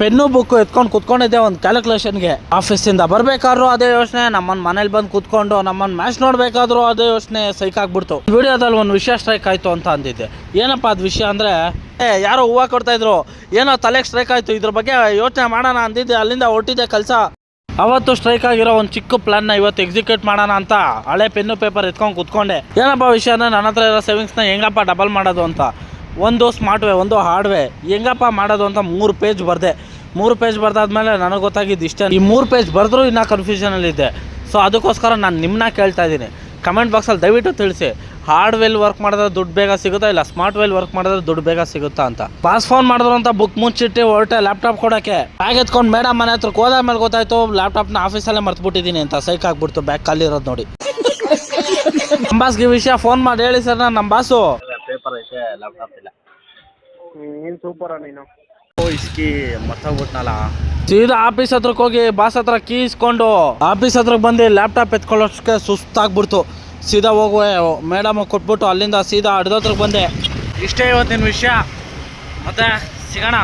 Pen book ಎತ್ಕೊಂಡು ಕುತ್ಕೊಂಡಿದ್ದೆ ಒಂದು ಕ್ಯಾಲ್ಕುಲೇಷನ್ಗೆ. ಆಫೀಸಿಂದ ಬರ್ಬೇಕಾದ್ರೂ ಅದೇ ಯೋಚನೆ, ನಮ್ಮನ್ನ ಮನೇಲಿ ಬಂದು ಕುತ್ಕೊಂಡು ನಮ್ಮನ್ನ ಮ್ಯಾಚ್ ನೋಡ್ಬೇಕಾದ್ರೂ ಅದೇ ಯೋಚನೆ. ಸೈಕ್ ಆಗ್ಬಿಡ್ತು. ವಿಡಿಯೋದಲ್ಲಿ ಒಂದು ವಿಷಯ ಸ್ಟ್ರೈಕ್ ಆಯ್ತು ಅಂತ ಅಂದಿದ್ದೆ. ಏನಪ್ಪ ಅದು ವಿಷಯ ಅಂದ್ರೆ, ಯಾರೋ ಹೂವು ಕೊಡ್ತಾ ಇದ್ರು, ಏನೋ ತಲೆಗೆ ಸ್ಟ್ರೈಕ್ ಆಯ್ತು, ಇದ್ರ ಬಗ್ಗೆ ಯೋಚನೆ ಮಾಡೋಣ ಅಂದಿದ್ದೆ. ಅಲ್ಲಿಂದ ಹೊಟ್ಟಿದ್ದೆ ಕೆಲಸ. ಅವತ್ತು ಸ್ಟ್ರೈಕ್ ಆಗಿರೋ ಒಂದು ಚಿಕ್ಕ ಪ್ಲಾನ್ನ ಇವತ್ತು ಎಕ್ಸಿಕ್ಯೂಟ್ ಮಾಡೋಣ ಅಂತ ಹಳೆ ಪೆನ್ನು ಪೇಪರ್ ಎತ್ಕೊಂಡು ಕುತ್ಕೊಂಡೆ. ಏನಪ್ಪ ವಿಷಯ ಅಂದರೆ, ನನ್ನ ಹತ್ರ ಇರೋ ಸೇವಿಂಗ್ಸ್ನ ಹೆಂಗಪ್ಪ ಡಬಲ್ ಮಾಡೋದು ಅಂತ. ಒಂದು ಸ್ಮಾರ್ಟ್ ವೇ, ಒಂದು ಹಾರ್ಡ್ ವೇ, ಹೆಂಗಪ್ಪ ಮಾಡೋದು ಅಂತ 3 ಪೇಜ್ ಬರೆದೆ. 3 ಪೇಜ್ ಬರ್ದಾದ್ಮೇಲೆ ನನಗೆ ಗೊತ್ತಾಗಿದ್ದು ಇಷ್ಟೇ. ಈ 3 ಪೇಜ್ ಬರೆದ್ರೂ ಇನ್ನೂ ಕನ್ಫ್ಯೂಷನಲ್ಲಿದ್ದೆ. ಸೊ ಅದಕ್ಕೋಸ್ಕರ ನಾನು ನಿಮ್ಮನ್ನ ಕೇಳ್ತಾ ಇದ್ದೀನಿ, ಕಮೆಂಟ್ ಬಾಕ್ಸಲ್ಲಿ ದಯವಿಟ್ಟು ತಿಳಿಸಿ, ಹಾರ್ಡ್ ವೇಲ್ ವರ್ಕ್ ಮಾಡಿದ್ರೆ ದುಡ್ಡು ಬೇಗ ಸಿಗುತ್ತಾ, ಇಲ್ಲ ಸ್ಮಾರ್ಟ್ ವೇಲ್ ವರ್ಕ್ ಮಾಡಿದ್ರೆ ದುಡ್ಡು ಬೇಗ ಸಿಗುತ್ತಾ ಅಂತ. ಬಾಸ್ ಫೋನ್ ಮಾಡಿದ್ರು ಅಂತ ಬುಕ್ ಮುಚ್ಚಿಟ್ಟು ಹೊರಟೆ ಲ್ಯಾಪ್ಟಾಪ್ ಕೊಡೋಕ್ಕೆ. ಬ್ಯಾಗ್ ಎತ್ಕೊಂಡು ಮೇಡಮ್ ಮನೆ ಹತ್ರ ಹೋದ ಮೇಲೆ ಗೊತ್ತಾಯ್ತು ಲ್ಯಾಪ್ಟಾಪ್ನ ಆಫೀಸಲ್ಲೇ ಮರ್ತ್ಬಿಟ್ಟಿದ್ದೀನಿ ಅಂತ. ಸೈಕ್ ಆಗ್ಬಿಡ್ತು ಬ್ಯಾಗ್ ಖಾಲಿ ಇರೋದು ನೋಡಿ. ನಮ್ಮ ಬಾಸ್ಗೆ ವಿಷಯ ಫೋನ್ ಮಾಡಿ ಹೇಳಿ ಸರ್, ನಮ್ಮ ಬಾಸು ಪೇಪರ್ ಐತೆ ಲ್ಯಾಪ್ಟಾಪ್ ಇಲ್ಲ. ನೀನು ಸೂಪರ ನೀನು. ಇಸ್ಕಿ ಮರ್ತೋಗ್ಬಿಟ್ನಲ್ಲ. ಸೀದಾ ಆಫೀಸ್ ಹತ್ರಕ್ಕೆ ಹೋಗಿ ಬಾಸ್ ಹತ್ರ ಕೀ ಇಸ್ಕೊಂಡು ಆಫೀಸ್ ಹತ್ರಕ್ಕೆ ಬಂದು ಲ್ಯಾಪ್ಟಾಪ್ ಎತ್ಕೊಳ್ಳೋಷ್ಟಕ್ಕೆ ಸುಸ್ತಾಗ್ಬಿಡ್ತು. ಸೀದಾ ಹೋಗುವೆ ಮೇಡಮ್ ಕೊಟ್ಬಿಟ್ಟು ಅಲ್ಲಿಂದ ಸೀದಾ ಅಡ್ದ ಹತ್ರಕ್ಕೆ ಬಂದೆ. ಇಷ್ಟೇ ಇವತ್ತಿನ ವಿಷಯ, ಮತ್ತೆ ಸಿಗೋಣ.